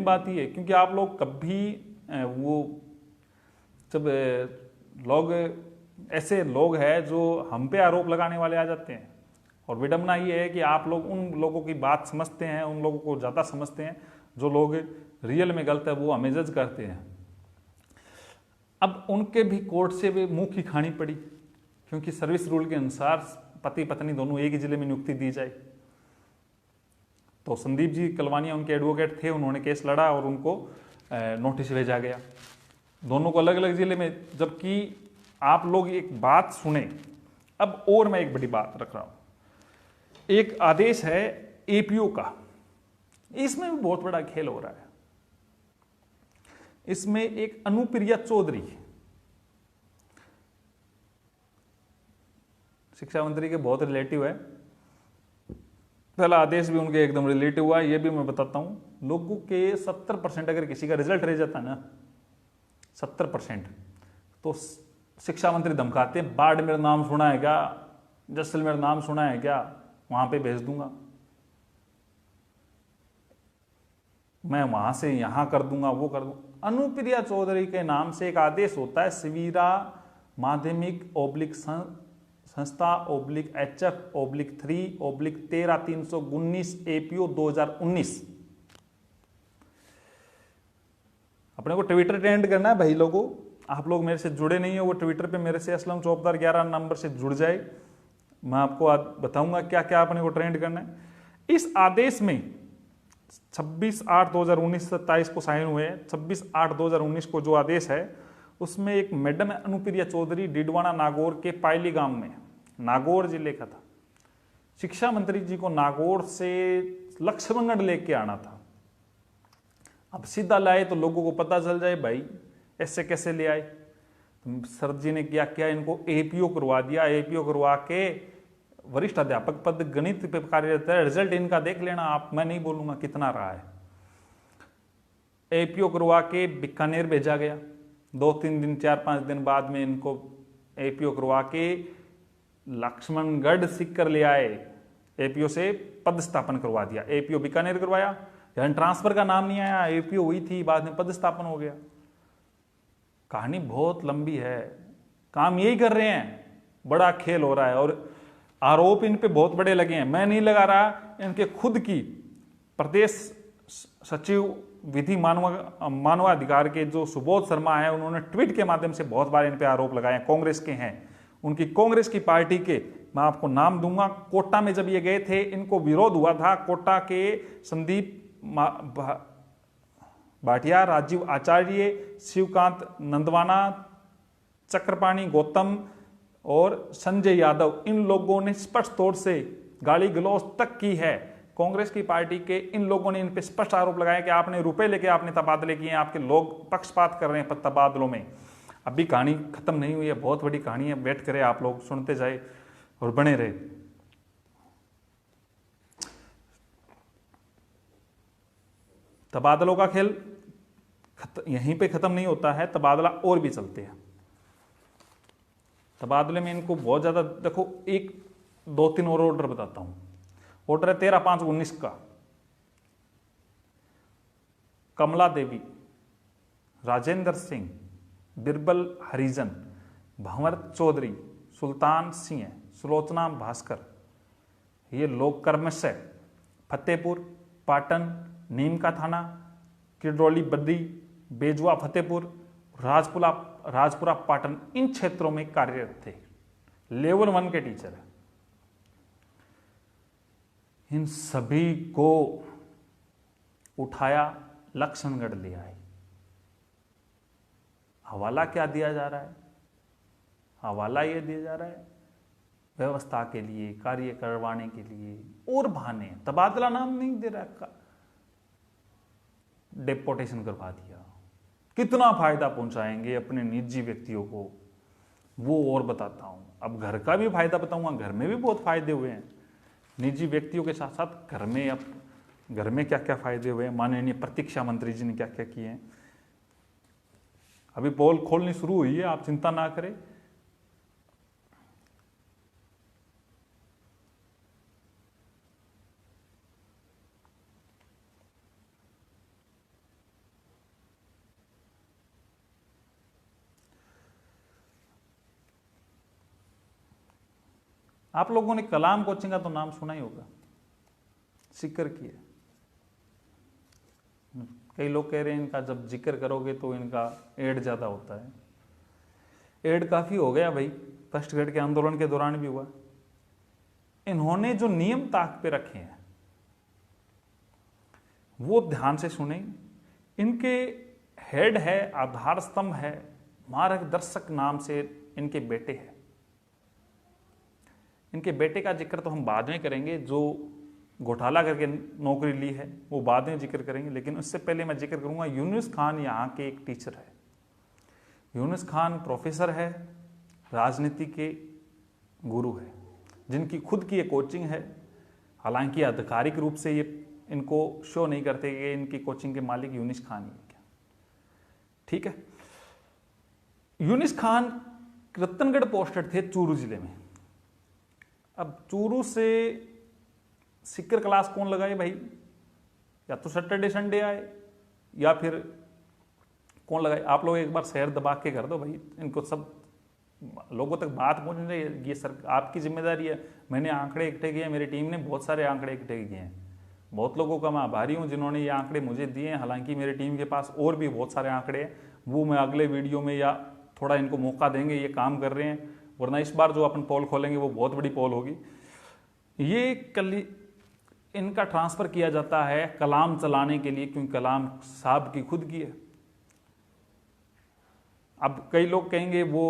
बात ये है, क्योंकि आप लोग कभी वो जब लोग ऐसे लोग हैं जो हम पे आरोप लगाने वाले आ जाते हैं, और विडंबना ये है कि आप लोग उन लोगों की बात समझते हैं, उन लोगों को ज़्यादा समझते हैं, जो लोग रियल में गलत है वो हमें जज करते हैं। अब उनके भी कोर्ट से भी मुंह की खानी पड़ी, क्योंकि सर्विस रूल के अनुसार पति पत्नी दोनों एक ही जिले में नियुक्ति दी जाए। तो संदीप जी कलवानिया उनके एडवोकेट थे, उन्होंने केस लड़ा और उनको नोटिस भेजा गया, दोनों को अलग अलग जिले में। जबकि आप लोग एक बात सुने, अब और मैं एक बड़ी बात रख रहा हूं, एक आदेश है एपीओ का, इसमें भी बहुत बड़ा खेल हो रहा है। इसमें एक अनुप्रिया चौधरी शिक्षा मंत्री के बहुत रिलेटिव है, पहला आदेश भी उनके एकदम रिलेटिव हुआ, ये भी मैं बताता हूं। लोगों के 70% अगर किसी का रिजल्ट रह जाता है ना 70%, तो शिक्षा मंत्री धमकाते हैं, बाड़मेर नाम सुना है क्या, जैसलमेर नाम सुना है क्या, वहां पे भेज दूंगा मैं, वहां से यहां कर दूंगा, वो कर दूंगा। अनुप्रिया चौधरी के नाम से एक आदेश होता है, सवीरा माध्यमिक ओब्लिक संस्था oblique HF oblique 3 oblique 13/319 APO 2019। अपने को ट्विटर ट्रेंड करना है भाई लोगों, आप लोग मेरे से जुड़े नहीं हो, वो ट्विटर पे मेरे से असलम चौबदार 11 नंबर से जुड़ जाए, मैं आपको आज बताऊंगा क्या क्या अपने को ट्रेंड करना है। इस आदेश में 26/8/2019 से 27 को साइन हुए, 26/8/2019 को जो आदेश है उसमें एक मैडम अनुप्रिया चौधरी डिडवाना नागौर के पायली गांव में, नागौर जिले का था। शिक्षा मंत्री जी को नागौर से लक्ष्मणगढ़ लेके आना था। अब सीधा लाए तो लोगों को पता चल जाए भाई ऐसे कैसे ले आए। तो सर जी ने क्या किया, इनको एपीओ करवा दिया, एपीओ करवा के वरिष्ठ अध्यापक पद गणित पे कार्यरत है, रिजल्ट इनका देख लेना आप, मैं नहीं बोलूंगा कितना रहा है। एपीओ करवा के बीकानेर भेजा गया, 2-3 दिन 4-5 दिन बाद में इनको एपीओ करवा के लक्ष्मणगढ़ सीकर ले आए, एपीओ से पदस्थापन करवा दिया। एपीओ बीकानेर करवाया, यानी ट्रांसफर का नाम नहीं आया, एपीओ हुई थी, बाद में पदस्थापन हो गया। कहानी बहुत लंबी है, काम यही कर रहे हैं, बड़ा खेल हो रहा है और आरोप इन पे बहुत बड़े लगे हैं। मैं नहीं लगा रहा, इनके खुद की प्रदेश सचिव विधि मानवाधिकार के जो सुबोध शर्मा है, उन्होंने ट्वीट के माध्यम से बहुत बार इन पे आरोप लगाए, कांग्रेस के हैं, उनकी कांग्रेस की पार्टी के, मैं आपको नाम दूंगा। कोटा में जब ये गए थे, इनको विरोध हुआ था, कोटा के संदीप भाटिया, राजीव आचार्य, शिवकांत नंदवाना, चक्रपाणी गौतम और संजय यादव, इन लोगों ने स्पष्ट तौर से गाली गलौज तक की है। कांग्रेस की पार्टी के इन लोगों ने इन पे स्पष्ट आरोप लगाया कि आपने रुपए लेके आपने तबादले किए हैं, आपके लोग पक्षपात कर रहे हैं तबादलों में। अभी कहानी खत्म नहीं हुई है, बहुत बड़ी कहानी है, वेट करें आप लोग, सुनते जाए और बने रहे। तबादलों का खेल यहीं पे खत्म नहीं होता है, तबादला और भी चलते हैं। तबादले में इनको बहुत ज्यादा देखो, 1-2-3 और ऑर्डर बताता हूं। ऑर्डर है 13/5/19 का, कमला देवी, राजेंद्र सिंह, बिरबल हरिजन, भंवर चौधरी, सुल्तान सिंह, सुलोचना भास्कर, ये लोग क्रमशः फतेहपुर, पाटन, नीम का थाना, किरडोली बद्दी, बेजुआ फतेहपुर, राजपुरा पाटन, इन क्षेत्रों में कार्यरत थे, लेवल 1 के टीचर है। इन सभी को उठाया, लक्ष्मणगढ़ ले आए। हवाला क्या दिया जा रहा है? हवाला यह दिया जा रहा है व्यवस्था के लिए, कार्य करवाने के लिए, और बहाने, तबादला नाम नहीं दे रहा, डेपोटेशन करवा दिया। कितना फायदा पहुंचाएंगे अपने निजी व्यक्तियों को, वो और बताता हूं। अब घर का भी फायदा बताऊंगा, घर में भी बहुत फायदे हुए हैं निजी व्यक्तियों के साथ साथ घर में। अब घर में क्या क्या फायदे हुए, माननीय प्रतीक्षा मंत्री जी ने क्या क्या किए हैं। अभी पोल खोलनी शुरू हुई है, आप चिंता ना करें। आप लोगों ने कलाम कोचिंग का तो नाम सुना ही होगा, सीकर की है। कई लोग कह रहे हैं इनका जब जिक्र करोगे तो इनका एड ज़्यादा होता है। एड काफ़ी हो गया भाई, फर्स्ट ग्रेड के आंदोलन के दौरान भी हुआ। इन्होंने जो नियम ताक पे रखे हैं वो ध्यान से सुने। इनके हेड है, आधार स्तंभ है, मार्गदर्शक नाम से इनके बेटे हैं। इनके बेटे का जिक्र तो हम बाद में करेंगे, जो घोटाला करके नौकरी ली है वो बाद में जिक्र करेंगे। लेकिन उससे पहले मैं जिक्र करूंगा, यूनुस खान यहाँ के एक टीचर है। यूनुस खान प्रोफेसर है, राजनीति के गुरु है, जिनकी खुद की एक कोचिंग है। हालांकि आधिकारिक रूप से ये इनको शो नहीं करते कि इनकी कोचिंग के मालिक यूनुस खान ही है क्या, ठीक है। यूनुस खान रतनगढ़ पोस्टेड थे चूरू जिले में। अब चूरू से सीकर क्लास कौन लगाए भाई, या तो सैटरडे संडे आए या फिर कौन लगाए। आप लोग एक बार शेयर दबा के कर दो भाई, इनको सब लोगों तक बात पहुंचनी चाहिए। ये सर आपकी जिम्मेदारी है। मैंने आंकड़े इकट्ठे किए, मेरी टीम ने बहुत सारे आंकड़े इकट्ठे किए हैं। बहुत लोगों का मैं आभारी हूं जिन्होंने ये आंकड़े मुझे दिए हैं। हालांकि मेरी टीम के पास और भी बहुत सारे आंकड़े हैं, वो मैं अगले वीडियो में या थोड़ा इनको मौका देंगे, ये काम कर रहे हैं। वरना इस बार जो अपन पोल खोलेंगे वो बहुत बड़ी पोल होगी। ये कल इनका ट्रांसफर किया जाता है कलाम चलाने के लिए, क्योंकि कलाम साहब की खुद की है। अब कई लोग कहेंगे वो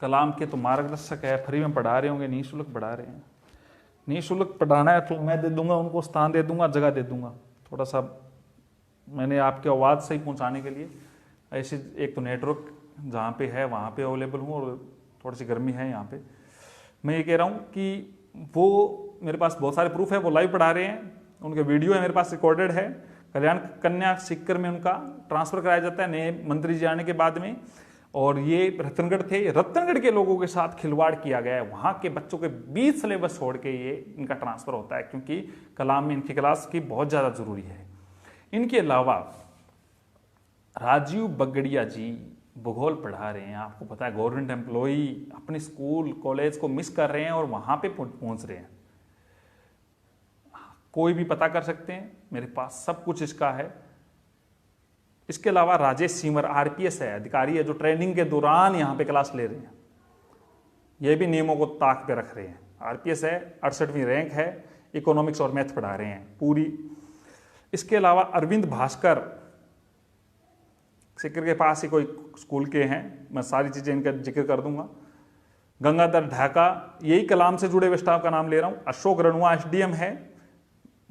कलाम के तो मार्गदर्शक है, फ्री में पढ़ा रहे होंगे, निःशुल्क पढ़ा रहे हैं। निःशुल्क पढ़ाना है तो मैं दे दूंगा उनको, स्थान दे दूंगा, जगह दे दूंगा। थोड़ा सा मैंने आपके आवाज़ सही पहुंचाने के लिए ऐसे, एक तो नेटवर्क जहाँ पे है वहाँ पे अवेलेबल हूँ, और थोड़ी सी गर्मी है यहाँ पे। मैं ये कह रहा हूँ कि वो मेरे पास बहुत सारे प्रूफ है, वो लाइव पढ़ा रहे हैं, उनके वीडियो है मेरे पास रिकॉर्डेड है। कल्याण कन्या सीकर में उनका ट्रांसफर कराया जाता है नए मंत्री जी आने के बाद में। और ये रतनगढ़ थे, रतनगढ़ के लोगों के साथ खिलवाड़ किया गया है। वहाँ के बच्चों के 20 सिलेबस छोड़ के ये इनका ट्रांसफर होता है, क्योंकि कलाम में इनकी क्लास की बहुत ज़्यादा जरूरी है। इनके अलावा राजीव बगड़िया जी भूगोल पढ़ा रहे हैं। आपको पता है गवर्नमेंट एम्प्लॉई अपने स्कूल कॉलेज को मिस कर रहे हैं और वहां पे पहुंच रहे हैं। कोई भी पता कर सकते हैं, मेरे पास सब कुछ इसका है। इसके अलावा राजेश सिंवर आरपीएस है, अधिकारी है, जो ट्रेनिंग के दौरान यहां पे क्लास ले रहे हैं। ये भी नियमों को ताक पे रख रहे हैं। आरपीएस है, 68वीं रैंक है, इकोनॉमिक्स और मैथ पढ़ा रहे हैं पूरी। इसके अलावा अरविंद भास्कर सीकर के पास ही कोई स्कूल के हैं, मैं सारी चीज़ें इनका जिक्र कर दूंगा। गंगाधर ढाका, यही कलाम से जुड़े हुए स्टाफ का नाम ले रहा हूँ। अशोक रणुआ एसडीएम है,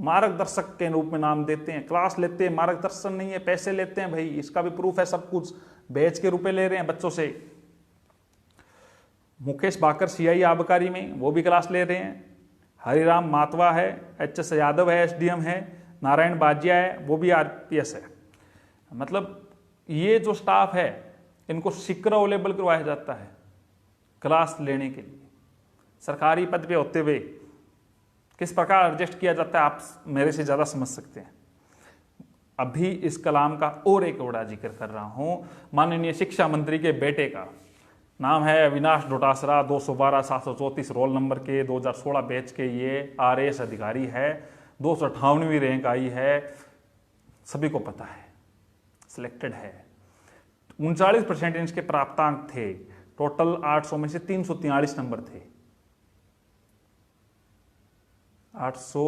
मार्गदर्शक के रूप में नाम देते हैं, क्लास लेते हैं, मार्गदर्शन नहीं है, पैसे लेते हैं भाई, इसका भी प्रूफ है सब कुछ, बैच के रुपए ले रहे हैं बच्चों से। मुकेश बाकर सीआई आबकारी में, वो भी क्लास ले रहे हैं। हरिराम मातवा है, एचएस यादव है, एसडीएम है। नारायण बाजिया है, वो भी आरपीएस है। मतलब ये जो स्टाफ है इनको सीकर अवेलेबल करवाया जाता है क्लास लेने के लिए। सरकारी पद पे होते हुए किस प्रकार एडजस्ट किया जाता है आप मेरे से ज़्यादा समझ सकते हैं। अभी इस कलाम का और एक बड़ा जिक्र कर रहा हूं, माननीय शिक्षा मंत्री के बेटे का नाम है अविनाश डोटासरा। 212-734 रोल नंबर के 2016 बैच के ये आरएएस अधिकारी है। 258वीं रैंक आई है, सभी को पता है, सिलेक्टेड है। 39% इनके प्राप्तांक थे। टोटल 800 में से 343 नंबर थे। 800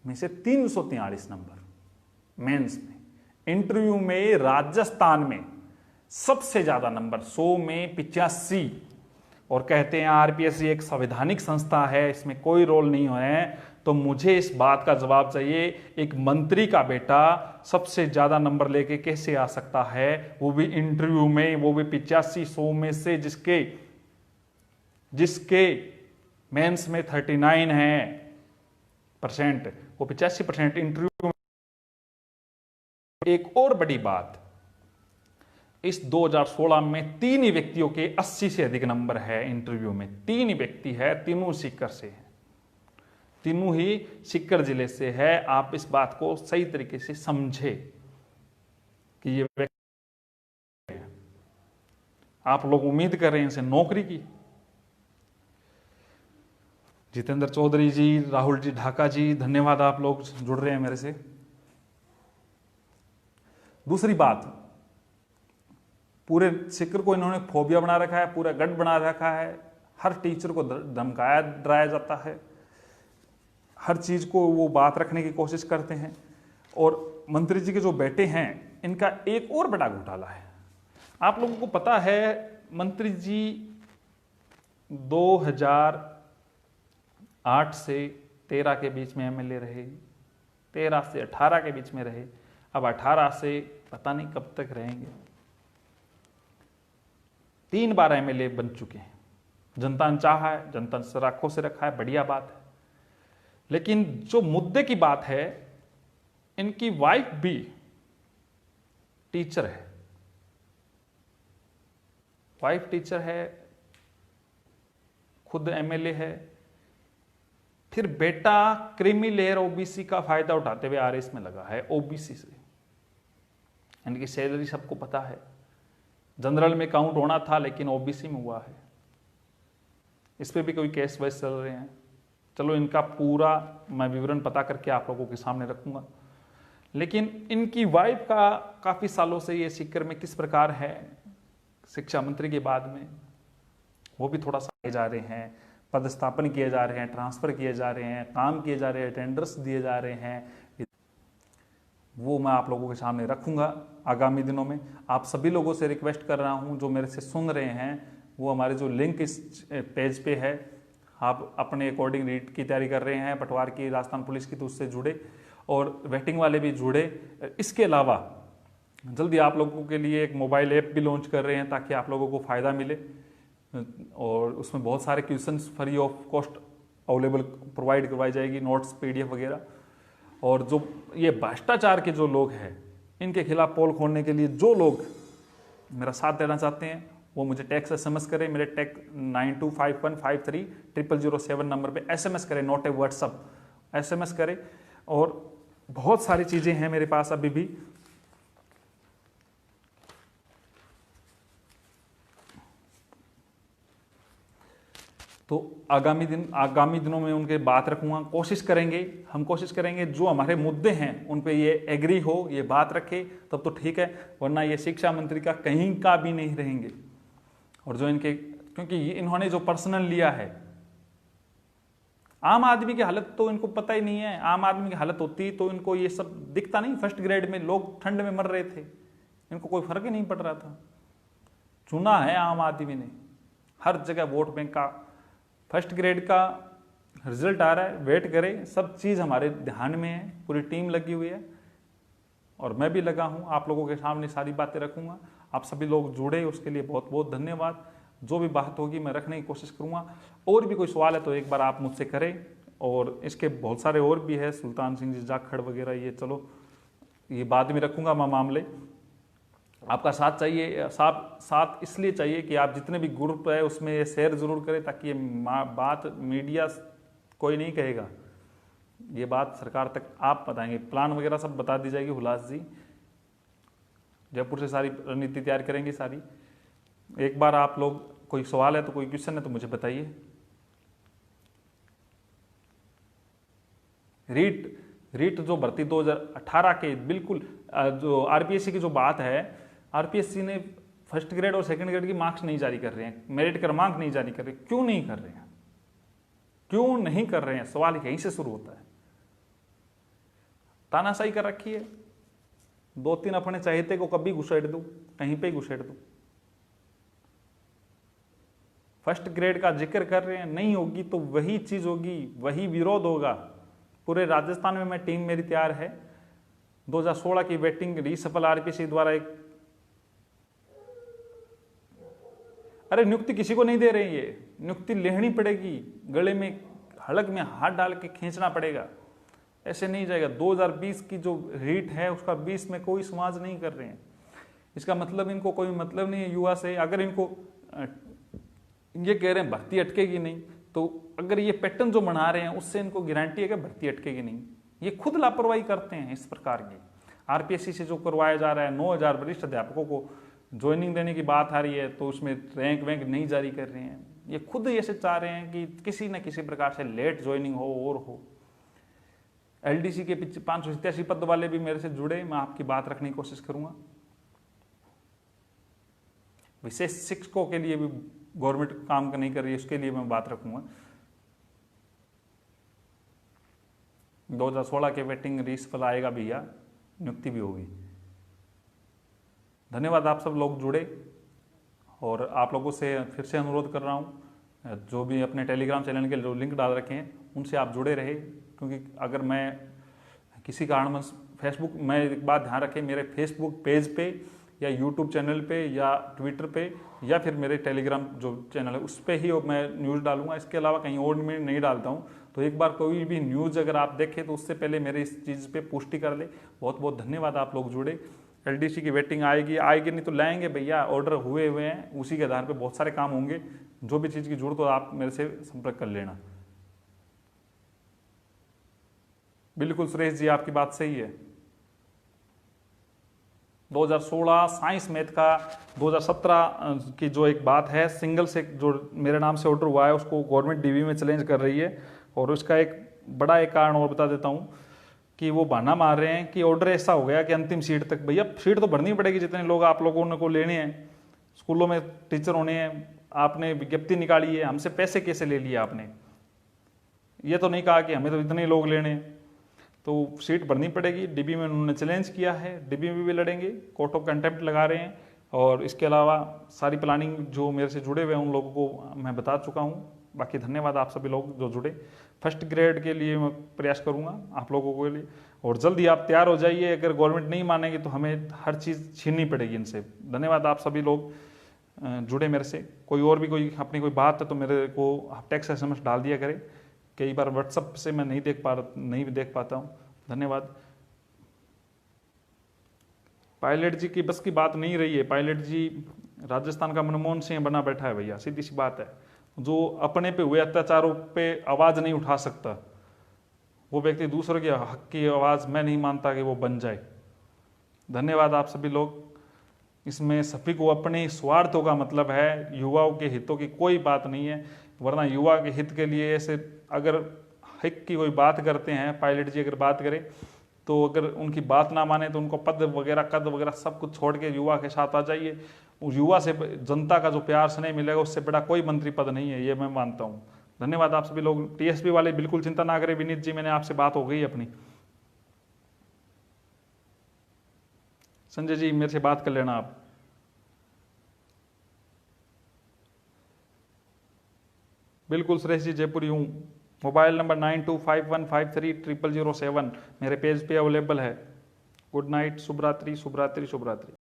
में से 343 नंबर मेंस में। इंटरव्यू में राजस्थान में सबसे ज्यादा नंबर, 100 में 85। और कहते हैं आरपीएस एक संवैधानिक संस्था है, इसमें कोई रोल नहीं है। तो मुझे इस बात का जवाब चाहिए, एक मंत्री का बेटा सबसे ज्यादा नंबर लेके कैसे आ सकता है, वो भी इंटरव्यू में, वो भी 85। 100 में से जिसके मेंस में 39 है %, वो 85% इंटरव्यू में। एक और बड़ी बात, इस 2016 में 3 ही व्यक्तियों के 80 से अधिक नंबर है इंटरव्यू में। 3 ही व्यक्ति है, तीनों सीकर से है, तीनों ही सीकर जिले से है। आप इस बात को सही तरीके से समझे कि ये व्यक्ति, आप लोग उम्मीद कर रहे हैं इनसे नौकरी की, जितेंद्र चौधरी जी, राहुल जी ढाका जी, धन्यवाद, आप लोग जुड़ रहे हैं मेरे से। दूसरी बात, पूरे शिक्षक को इन्होंने फोबिया बना रखा है, पूरा गढ़ बना रखा है, हर टीचर को धमकाया डराया जाता है, हर चीज को वो बात रखने की कोशिश करते हैं। और मंत्री जी के जो बेटे हैं, इनका एक और बड़ा घोटाला है। आप लोगों को पता है, मंत्री जी 2008 से 13 के बीच में एमएलए रहे, 13 से 18 के बीच में रहे, अब 18 से पता नहीं कब तक रहेंगे। 3 बार एमएलए बन चुके हैं। जनता ने चाहा है, जनता ने सराखों से रखा है, बढ़िया बात है। लेकिन जो मुद्दे की बात है, इनकी वाइफ भी टीचर है, वाइफ टीचर है, खुद एमएलए है, फिर बेटा क्रीमी लेयर ओबीसी का फायदा उठाते हुए आरएस में लगा है, ओबीसी से। इनकी सैलरी सबको पता है, जनरल में काउंट होना था लेकिन ओबीसी में हुआ है। इस पे भी कोई केस वैस चल रहे हैं। चलो, इनका पूरा मैं विवरण पता करके आप लोगों के सामने रखूंगा। लेकिन इनकी वाइफ का काफी सालों से ये सीकर में किस प्रकार है, शिक्षा मंत्री के बाद में वो भी थोड़ा सा जा रहे हैं, पदस्थापन किए जा रहे हैं, ट्रांसफर किए जा रहे हैं, काम किए जा रहे हैं, टेंडर्स दिए जा रहे हैं, वो मैं आप लोगों के सामने रखूंगा आगामी दिनों में। आप सभी लोगों से रिक्वेस्ट कर रहा हूं, जो मेरे से सुन रहे हैं, वो हमारे जो लिंक इस पेज पे है, आप अपने अकॉर्डिंग रीट की तैयारी कर रहे हैं, पटवार की, राजस्थान पुलिस की, तो उससे जुड़े, और वेटिंग वाले भी जुड़े। इसके अलावा जल्दी आप लोगों के लिए एक मोबाइल ऐप भी लॉन्च कर रहे हैं ताकि आप लोगों को फ़ायदा मिले, और उसमें बहुत सारे questions free of cost available provide करवाई जाएगी, नोट्स, पीडीएफ वगैरह। और जो ये भ्रष्टाचार के जो लोग हैं, इनके खिलाफ पोल खोलने के लिए जो लोग मेरा साथ देना चाहते हैं, वो मुझे टेक्स्ट SMS करें, मेरे टेक्स्ट 9251530007 नंबर पे SMS करें, नोट ए व्हाट्सअप, SMS करें। और बहुत सारी चीज़ें हैं मेरे पास अभी भी, तो आगामी दिनों में उनके बात रखूंगा। कोशिश करेंगे जो हमारे मुद्दे हैं उन पे ये एग्री हो, ये बात रखे, तब तो ठीक है, वरना ये शिक्षा मंत्री का कहीं का भी नहीं रहेंगे। और जो इनके, क्योंकि इन्होंने जो पर्सनल लिया है, आम आदमी की हालत तो इनको पता ही नहीं है। आम आदमी की हालत होती तो इनको ये सब दिखता नहीं। फर्स्ट ग्रेड में लोग ठंड में मर रहे थे, इनको कोई फर्क ही नहीं पड़ रहा था। चुना है आम आदमी ने, हर जगह वोट बैंक का फर्स्ट ग्रेड का रिजल्ट आ रहा है, वेट करें। सब चीज़ हमारे ध्यान में है, पूरी टीम लगी हुई है, और मैं भी लगा हूँ। आप लोगों के सामने सारी बातें रखूंगा। आप सभी लोग जुड़े, उसके लिए बहुत बहुत धन्यवाद। जो भी बात होगी मैं रखने की कोशिश करूँगा। और भी कोई सवाल है तो एक बार आप मुझसे करें, और इसके बहुत सारे और भी है, सुल्तान सिंह जी जाखड़ वगैरह, ये चलो ये बाद में रखूँगा मैं मामले। आपका साथ चाहिए, साथ इसलिए चाहिए कि आप जितने भी ग्रुप है उसमें ये शेयर जरूर करें, ताकि ये बात मीडिया कोई नहीं कहेगा, ये बात सरकार तक आप बताएंगे। प्लान वगैरह सब बता दी जाएगी, हुलास जी जयपुर से सारी रणनीति तैयार करेंगे सारी। एक बार आप लोग, कोई सवाल है तो, कोई क्वेश्चन है तो मुझे बताइए। रीट जो भर्ती 2018 के बिल्कुल, जो आरपीएससी की जो बात है, आरपीएससी ने फर्स्ट ग्रेड और सेकंड ग्रेड की मार्क्स नहीं जारी कर रहे हैं, मेरिट क्रमांक नहीं जारी कर रहे। क्यों नहीं कर रहे हैं? क्यों नहीं कर रहे हैं? सवाल यहीं से शुरू होता है। तानाशाही कर रखी है। 2-3 अपने चाहते को कभी घुसेड़ दो, कहीं पे घुसेड़ दो। फर्स्ट ग्रेड का जिक्र कर रहे हैं, नहीं होगी तो वही चीज होगी, वही विरोध होगा। पूरे राजस्थान में मैं टीम मेरी तैयार है। 2016 की वेटिंग रीसफल आरपीएससी द्वारा एक, अरे नियुक्ति किसी को नहीं दे रहे, ये नियुक्ति लेनी पड़ेगी, गले में हड़क में हाथ डाल के खींचना पड़ेगा, ऐसे नहीं जाएगा। 2020 की जो रीट है उसका 20 में कोई समाज नहीं कर रहे हैं। इसका मतलब इनको कोई मतलब नहीं है युवा से। अगर इनको ये कह रहे हैं भर्ती अटकेगी नहीं, तो अगर ये पैटर्न जो बना रहे हैं उससे इनको गारंटी है कि भर्ती अटकेगी नहीं। ये खुद लापरवाही करते हैं इस प्रकार की। आरपीएससी से जो करवाया जा रहा है, 9000 वरिष्ठ अध्यापकों को ज्वाइनिंग देने की बात आ रही है, तो उसमें रैंक वैंक नहीं जारी कर रहे हैं। ये खुद ऐसे चाह रहे हैं कि किसी न किसी प्रकार से लेट ज्वाइनिंग हो और हो। एलडीसी के 587 पद वाले भी मेरे से जुड़े, मैं आपकी बात रखने की कोशिश करूंगा। विशेष शिक्षकों के लिए भी गवर्नमेंट काम नहीं कर रही है, उसके लिए मैं बात रखूंगा। 2016 के वेटिंग लिस्ट पर आएगा भैया, नियुक्ति भी होगी। धन्यवाद, आप सब लोग जुड़े। और आप लोगों से फिर से अनुरोध कर रहा हूँ, जो भी अपने टेलीग्राम चैनल के जो लिंक डाल रखे हैं उनसे आप जुड़े रहे, क्योंकि अगर मैं किसी कारणवश फेसबुक, मैं एक बात ध्यान रखें, मेरे फेसबुक पेज पे या यूट्यूब चैनल पे या ट्विटर पे या फिर मेरे टेलीग्राम जो चैनल है उस पर ही मैं न्यूज़ डालूंगा, इसके अलावा कहीं और में नहीं डालता हूँ। तो एक बार कोई भी न्यूज़ अगर आप देखें तो उससे पहले मेरे इस चीज़ पे पुष्टि कर ले। बहुत बहुत धन्यवाद, आप लोग जुड़े। एलडीसी की वेटिंग आएगी नहीं तो लाएंगे भैया, ऑर्डर हुए हैं, उसी के आधार पर बहुत सारे काम होंगे। जो भी चीज़ की जरूरत हो आप मेरे से संपर्क कर लेना। बिल्कुल सुरेश जी, आपकी बात सही है। 2016 साइंस मैथ का 2017 की जो एक बात है, सिंगल से जो मेरे नाम से ऑर्डर हुआ है उसको गवर्नमेंट डीवी में चैलेंज कर रही है। और उसका एक बड़ा एक कारण और बता देता हूँ कि वो बहाना मार रहे हैं कि ऑर्डर ऐसा हो गया कि अंतिम सीट तक, भैया सीट तो भरनी पड़ेगी, जितने लोग आप लोगों को लेने हैं, स्कूलों में टीचर होने हैं, आपने विज्ञप्ति निकाली है, हमसे पैसे कैसे ले लिए आपने? ये तो नहीं कहा कि हमें तो इतने लोग लेने हैं, तो सीट भरनी पड़ेगी। डीबी में उन्होंने चैलेंज किया है, डीबी में भी लड़ेंगे, कोर्ट ऑफ कंटेम्प्ट लगा रहे हैं। और इसके अलावा सारी प्लानिंग जो मेरे से जुड़े हुए हैं उन लोगों को मैं बता चुका हूँ। बाकी धन्यवाद आप सभी लोग जो जुड़े। फर्स्ट ग्रेड के लिए मैं प्रयास करूँगा आप लोगों के लिए, और जल्दी आप तैयार हो जाइए। अगर गवर्नमेंट नहीं मानेगी तो हमें हर चीज़ छीननी पड़ेगी इनसे। धन्यवाद, आप सभी लोग जुड़े मेरे से। कोई और भी कोई अपनी कोई बात है तो मेरे को आप टेक्स्ट SMS डाल दिया करें। कई बार व्हाट्सएप से मैं नहीं देख पाता हूँ। धन्यवाद। पायलट जी की बस की बात नहीं रही है। पायलट जी राजस्थान का मनमोहन सिंह बना बैठा है भैया, सीधी सी बात है। जो अपने पे हुए अत्याचारों पे आवाज़ नहीं उठा सकता, वो व्यक्ति दूसरों के हक की आवाज़ मैं नहीं मानता कि वो बन जाए। धन्यवाद आप सभी लोग। इसमें सभी को अपने स्वार्थों का मतलब है, युवाओं के हितों की कोई बात नहीं है। वरना युवा के हित के लिए ऐसे अगर हित की कोई बात करते हैं, पायलट जी अगर बात करें तो अगर उनकी बात ना माने तो उनको कद वगैरह सब कुछ छोड़ के युवा के साथ आ जाइए। उस युवा से जनता का जो प्यार स्नेह मिलेगा उससे बड़ा कोई मंत्री पद नहीं है, ये मैं मानता हूँ। धन्यवाद आप सभी लोग। टीएसपी वाले बिल्कुल चिंता ना करें, विनीत जी मैंने आपसे बात हो गई अपनी। संजय जी मेरे से बात कर लेना आप। बिल्कुल सुरेश जी, जयपुरी हूँ। मोबाइल नंबर 9251530007 मेरे पेज पे अवेलेबल है। गुड नाइट, शुभ रात्रि शुभ रात्रि शुभ रात्रि।